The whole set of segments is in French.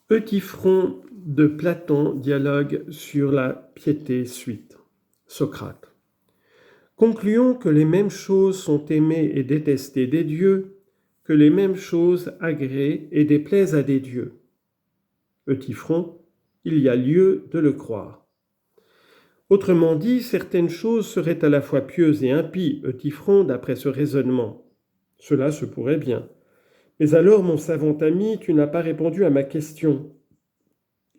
Eutyphron de Platon dialogue sur la piété suite. Socrate. Concluons que les mêmes choses sont aimées et détestées des dieux, que les mêmes choses agréent et déplaisent à des dieux. Eutyphron, il y a lieu de le croire. Autrement dit, certaines choses seraient à la fois pieuses et impies, Eutyphron, d'après ce raisonnement. Cela se pourrait bien. Mais alors, mon savant ami, tu n'as pas répondu à ma question.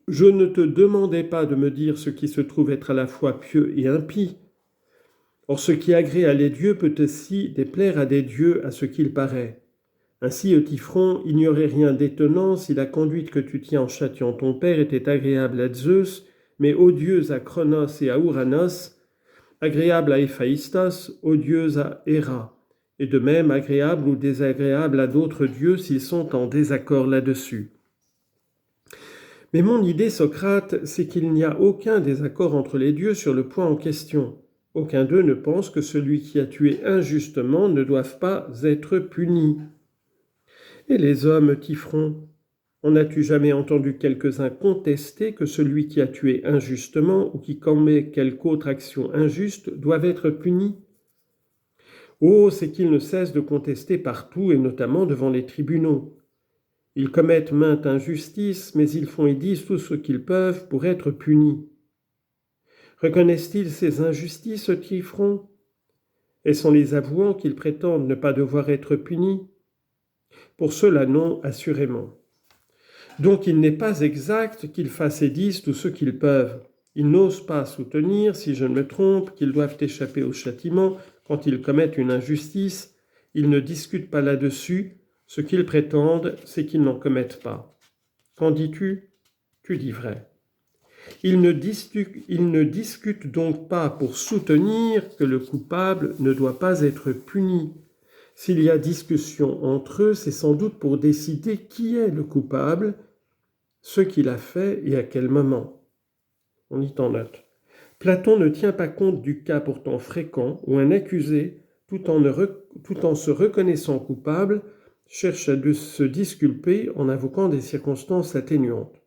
Je ne te demandais pas de me dire ce qui se trouve être à la fois pieux et impie. Or, ce qui agrée à les dieux peut aussi déplaire à des dieux à ce qu'il paraît. Ainsi, Eutyphron, il n'y aurait rien d'étonnant si la conduite que tu tiens en châtiant ton père était agréable à Zeus, mais odieuse à Cronos et à Ouranos, agréable à Héphaïstos, odieuse à Héra, et de même agréable ou désagréable à d'autres dieux s'ils sont en désaccord là-dessus. Mais mon idée, Socrate, c'est qu'il n'y a aucun désaccord entre les dieux sur le point en question. Aucun d'eux ne pense que celui qui a tué injustement ne doive pas être puni. Et les hommes, Eutyphron, en as-tu jamais entendu quelques-uns contester que celui qui a tué injustement ou qui commet quelque autre action injuste doive être puni ? Oh, c'est qu'ils ne cessent de contester partout et notamment devant les tribunaux. Ils commettent mainte injustice, mais ils font et disent tout ce qu'ils peuvent pour être punis. Reconnaissent-ils ces injustices, Eutyphron ? Est-ce en les avouant qu'ils prétendent ne pas devoir être punis ? Pour cela, non, assurément. Donc il n'est pas exact qu'ils fassent et disent tout ce qu'ils peuvent. Ils n'osent pas soutenir, si je ne me trompe, qu'ils doivent échapper au châtiment quand ils commettent une injustice. Ils ne discutent pas là-dessus. Ce qu'ils prétendent, c'est qu'ils n'en commettent pas. Qu'en dis-tu ? Tu dis vrai. Ils ne discutent donc pas pour soutenir que le coupable ne doit pas être puni. S'il y a discussion entre eux, c'est sans doute pour décider qui est le coupable, ce qu'il a fait et à quel moment. On y t'en note. Platon ne tient pas compte du cas pourtant fréquent où un accusé, tout en se reconnaissant coupable, cherche à se disculper en invoquant des circonstances atténuantes.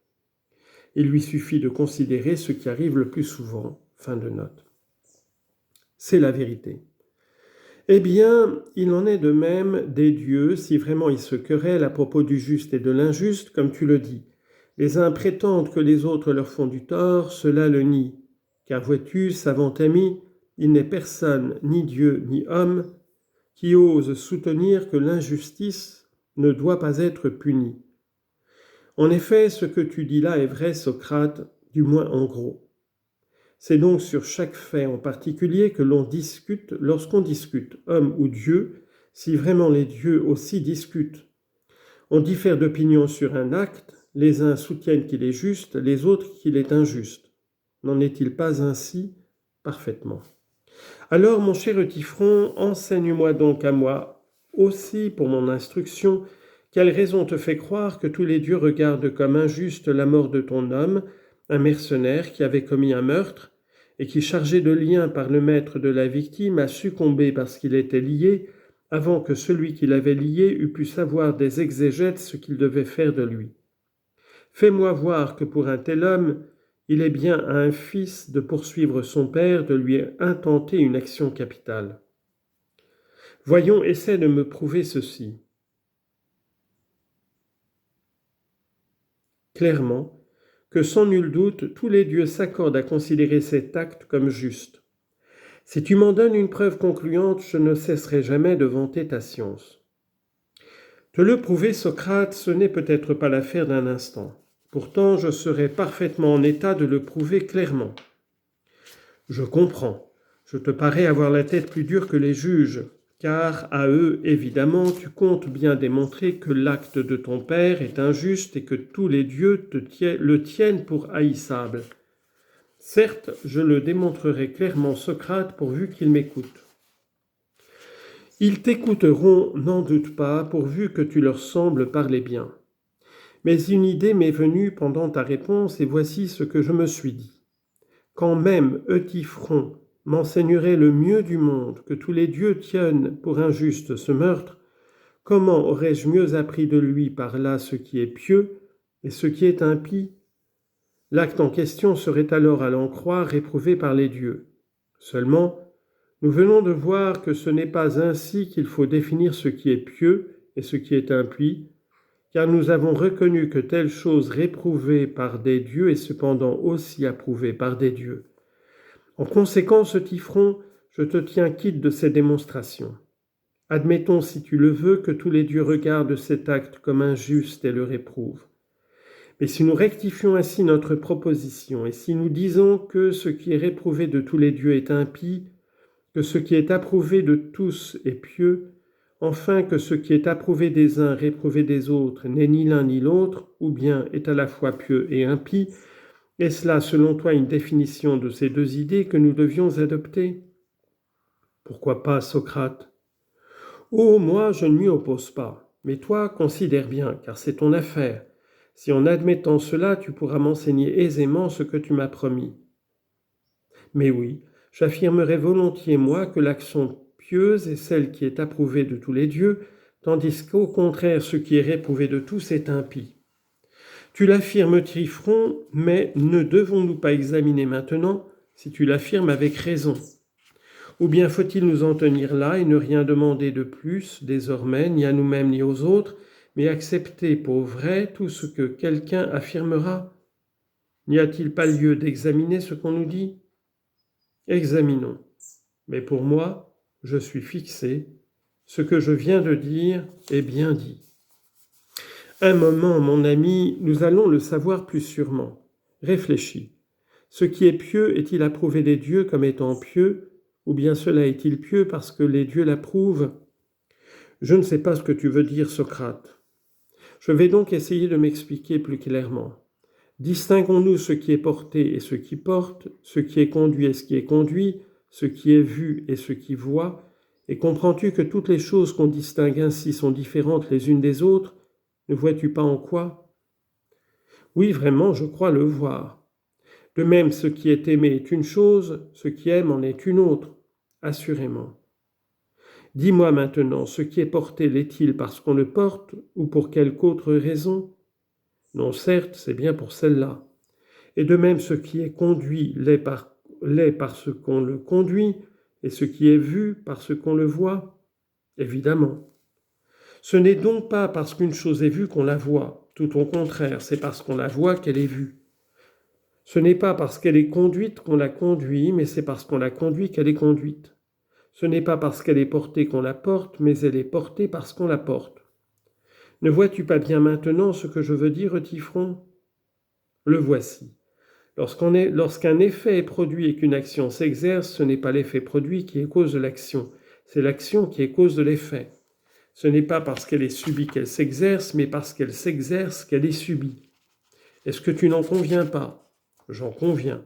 Il lui suffit de considérer ce qui arrive le plus souvent. Fin de note. C'est la vérité. Eh bien, il en est de même des dieux si vraiment ils se querellent à propos du juste et de l'injuste, comme tu le dis. Les uns prétendent que les autres leur font du tort, cela le nie. Car vois-tu, savant ami, il n'est personne, ni Dieu, ni homme, qui ose soutenir que l'injustice ne doit pas être punie. En effet, ce que tu dis là est vrai, Socrate, du moins en gros. C'est donc sur chaque fait en particulier que l'on discute lorsqu'on discute, homme ou Dieu, si vraiment les dieux aussi discutent. On diffère d'opinion sur un acte, les uns soutiennent qu'il est juste, les autres qu'il est injuste. N'en est-il pas ainsi ? Parfaitement. Alors, mon cher Eutyphron, enseigne-moi donc à moi, aussi pour mon instruction, quelle raison te fait croire que tous les dieux regardent comme injuste la mort de ton homme, un mercenaire qui avait commis un meurtre, et qui, chargé de liens par le maître de la victime, a succombé parce qu'il était lié, avant que celui qui l'avait lié eût pu savoir des exégètes ce qu'il devait faire de lui. Fais-moi voir que pour un tel homme, il est bien à un fils de poursuivre son père, de lui intenter une action capitale. Voyons, essaie de me prouver ceci. Clairement, que sans nul doute, tous les dieux s'accordent à considérer cet acte comme juste. Si tu m'en donnes une preuve concluante, je ne cesserai jamais de vanter ta science. Te le prouver, Socrate, ce n'est peut-être pas l'affaire d'un instant. Pourtant, je serai parfaitement en état de le prouver clairement. Je comprends. Je te parais avoir la tête plus dure que les juges, car à eux, évidemment, tu comptes bien démontrer que l'acte de ton père est injuste et que tous les dieux le tiennent pour haïssable. Certes, je le démontrerai clairement, Socrate, pourvu qu'ils m'écoutent. Ils t'écouteront, n'en doute pas, pourvu que tu leur sembles parler bien. Mais une idée m'est venue pendant ta réponse, et voici ce que je me suis dit. Quand même Eutyphron m'enseignerait le mieux du monde que tous les dieux tiennent pour injuste ce meurtre, comment aurais-je mieux appris de lui par là ce qui est pieux et ce qui est impie. L'acte en question serait alors, à l'en croire, réprouvé par les dieux. Seulement, nous venons de voir que ce n'est pas ainsi qu'il faut définir ce qui est pieux et ce qui est impie, car nous avons reconnu que telle chose réprouvée par des dieux est cependant aussi approuvée par des dieux. En conséquence, Tifron, je te tiens quitte de ces démonstrations. Admettons, si tu le veux, que tous les dieux regardent cet acte comme injuste et le réprouvent. Mais si nous rectifions ainsi notre proposition, et si nous disons que ce qui est réprouvé de tous les dieux est impie, que ce qui est approuvé de tous est pieux, enfin que ce qui est approuvé des uns, réprouvé des autres, n'est ni l'un ni l'autre, ou bien est à la fois pieux et impie, est-ce là, selon toi, une définition de ces deux idées que nous devions adopter? Pourquoi pas, Socrate? Oh, moi, je ne m'y oppose pas, mais toi, considère bien, car c'est ton affaire. Si en admettant cela, tu pourras m'enseigner aisément ce que tu m'as promis. Mais oui, j'affirmerai volontiers, moi, que l'action pieuse est celle qui est approuvée de tous les dieux, tandis qu'au contraire, ce qui est réprouvé de tous est impie. Tu l'affirmes, Tifron, mais ne devons-nous pas examiner maintenant si tu l'affirmes avec raison? Ou bien faut-il nous en tenir là et ne rien demander de plus, désormais, ni à nous-mêmes ni aux autres, mais accepter pour vrai tout ce que quelqu'un affirmera? N'y a-t-il pas lieu d'examiner ce qu'on nous dit? Examinons. Mais pour moi, je suis fixé. Ce que je viens de dire est bien dit. Un moment, mon ami, nous allons le savoir plus sûrement. Réfléchis. Ce qui est pieux est-il approuvé des dieux comme étant pieux, ou bien cela est-il pieux parce que les dieux l'approuvent? Je ne sais pas ce que tu veux dire, Socrate. Je vais donc essayer de m'expliquer plus clairement. Distinguons-nous ce qui est porté et ce qui porte, ce qui est conduit et ce qui est conduit, ce qui est vu et ce qui voit, et comprends-tu que toutes les choses qu'on distingue ainsi sont différentes les unes des autres? Ne vois-tu pas en quoi? Oui, vraiment, je crois le voir. De même, ce qui est aimé est une chose, ce qui aime en est une autre, assurément. Dis-moi maintenant, ce qui est porté l'est-il parce qu'on le porte ou pour quelque autre raison? Non, certes, c'est bien pour celle-là. Et de même, ce qui est conduit l'est parce qu'on le conduit, et ce qui est vu parce qu'on le voit? Évidemment. Ce n'est donc pas parce qu'une chose est vue qu'on la voit, tout au contraire, c'est parce qu'on la voit qu'elle est vue. Ce n'est pas parce qu'elle est conduite qu'on la conduit, mais c'est parce qu'on la conduit qu'elle est conduite. Ce n'est pas parce qu'elle est portée qu'on la porte, mais elle est portée parce qu'on la porte. Ne vois-tu pas bien maintenant ce que je veux dire, Tifron? Le voici. Lorsqu'un effet est produit et qu'une action s'exerce, ce n'est pas l'effet produit qui est cause de l'action, c'est l'action qui est cause de l'effet. Ce n'est pas parce qu'elle est subie qu'elle s'exerce, mais parce qu'elle s'exerce qu'elle est subie. Est-ce que tu n'en conviens pas? J'en conviens.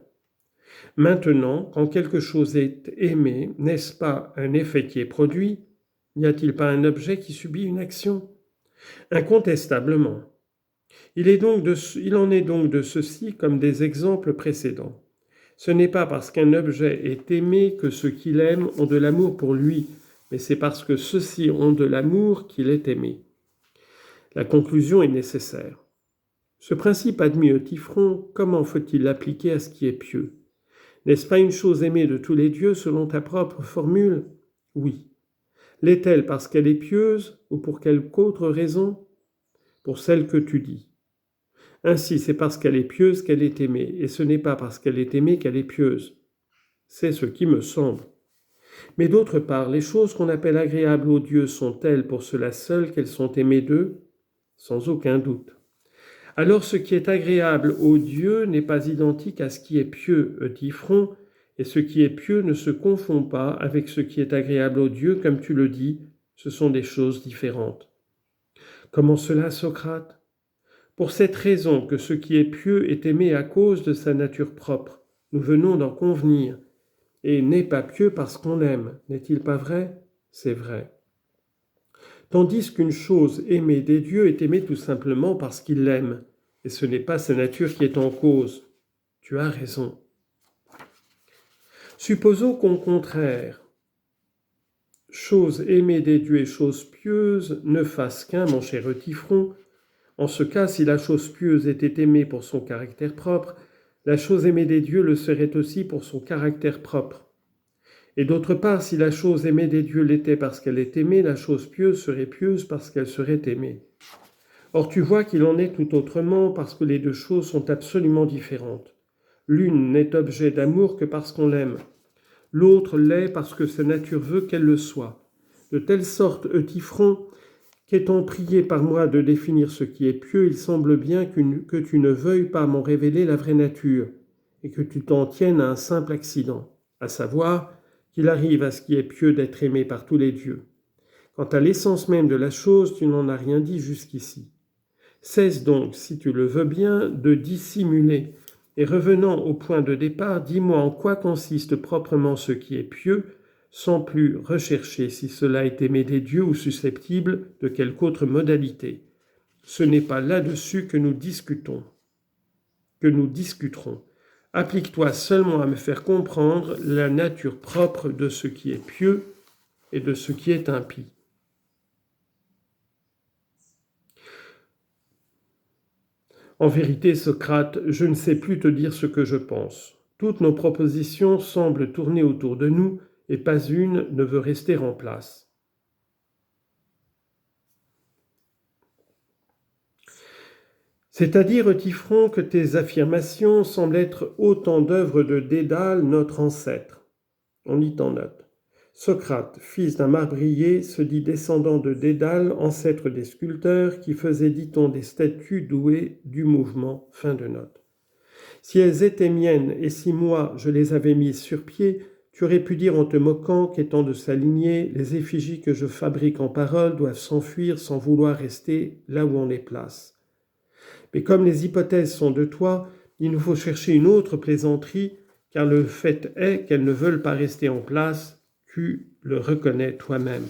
Maintenant, quand quelque chose est aimé, n'est-ce pas un effet qui est produit? N'y a-t-il pas un objet qui subit une action? Incontestablement. Il en est donc de ceci comme des exemples précédents. Ce n'est pas parce qu'un objet est aimé que ceux qui l'aiment ont de l'amour pour lui, mais c'est parce que ceux-ci ont de l'amour qu'il est aimé. La conclusion est nécessaire. Ce principe admis au Tifron, comment faut-il l'appliquer à ce qui est pieux? N'est-ce pas une chose aimée de tous les dieux selon ta propre formule? Oui. L'est-elle parce qu'elle est pieuse ou pour quelque autre raison? Pour celle que tu dis. Ainsi, c'est parce qu'elle est pieuse qu'elle est aimée, et ce n'est pas parce qu'elle est aimée qu'elle est pieuse. C'est ce qui me semble. Mais d'autre part, les choses qu'on appelle agréables aux dieux sont-elles pour cela seul qu'elles sont aimées d'eux? Sans aucun doute. Alors ce qui est agréable aux dieux n'est pas identique à ce qui est pieux, Tifron, et ce qui est pieux ne se confond pas avec ce qui est agréable aux dieux, comme tu le dis, ce sont des choses différentes. Comment cela, Socrate? Pour cette raison que ce qui est pieux est aimé à cause de sa nature propre, nous venons d'en convenir, et n'est pas pieux parce qu'on l'aime, n'est-il pas vrai? C'est vrai. Tandis qu'une chose aimée des dieux est aimée tout simplement parce qu'ils l'aiment, et ce n'est pas sa nature qui est en cause. Tu as raison. Supposons qu'au contraire, chose aimée des dieux et chose pieuse ne fassent qu'un, mon cher Tifron, En ce cas, si la chose pieuse était aimée pour son caractère propre, la chose aimée des dieux le serait aussi pour son caractère propre. Et d'autre part, si la chose aimée des dieux l'était parce qu'elle est aimée, la chose pieuse serait pieuse parce qu'elle serait aimée. Or tu vois qu'il en est tout autrement parce que les deux choses sont absolument différentes. L'une n'est objet d'amour que parce qu'on l'aime. L'autre l'est parce que sa nature veut qu'elle le soit. De telle sorte, Euthyphron, qu'étant prié par moi de définir ce qui est pieux, il semble bien que tu ne veuilles pas m'en révéler la vraie nature, et que tu t'en tiennes à un simple accident, à savoir qu'il arrive à ce qui est pieux d'être aimé par tous les dieux. Quant à l'essence même de la chose, tu n'en as rien dit jusqu'ici. Cesse donc, si tu le veux bien, de dissimuler, et revenant au point de départ, dis-moi en quoi consiste proprement ce qui est pieux, sans plus rechercher si cela est aimé des dieux ou susceptible de quelque autre modalité. Ce n'est pas là-dessus que nous discuterons. Applique-toi seulement à me faire comprendre la nature propre de ce qui est pieux et de ce qui est impie. En vérité, Socrate, je ne sais plus te dire ce que je pense. Toutes nos propositions semblent tourner autour de nous, et pas une ne veut rester en place. C'est-à-dire, Euthyphron, que tes affirmations semblent être autant d'œuvres de Dédale, notre ancêtre. On y t'en note. Socrate, fils d'un marbrier, se dit descendant de Dédale, ancêtre des sculpteurs, qui faisaient, dit-on, des statues douées du mouvement. Fin de note. Si elles étaient miennes et si moi je les avais mises sur pied, tu aurais pu dire en te moquant qu'étant de sa lignée, les effigies que je fabrique en parole doivent s'enfuir sans vouloir rester là où on les place. Mais comme les hypothèses sont de toi, il nous faut chercher une autre plaisanterie, car le fait est qu'elles ne veulent pas rester en place, tu le reconnais toi-même.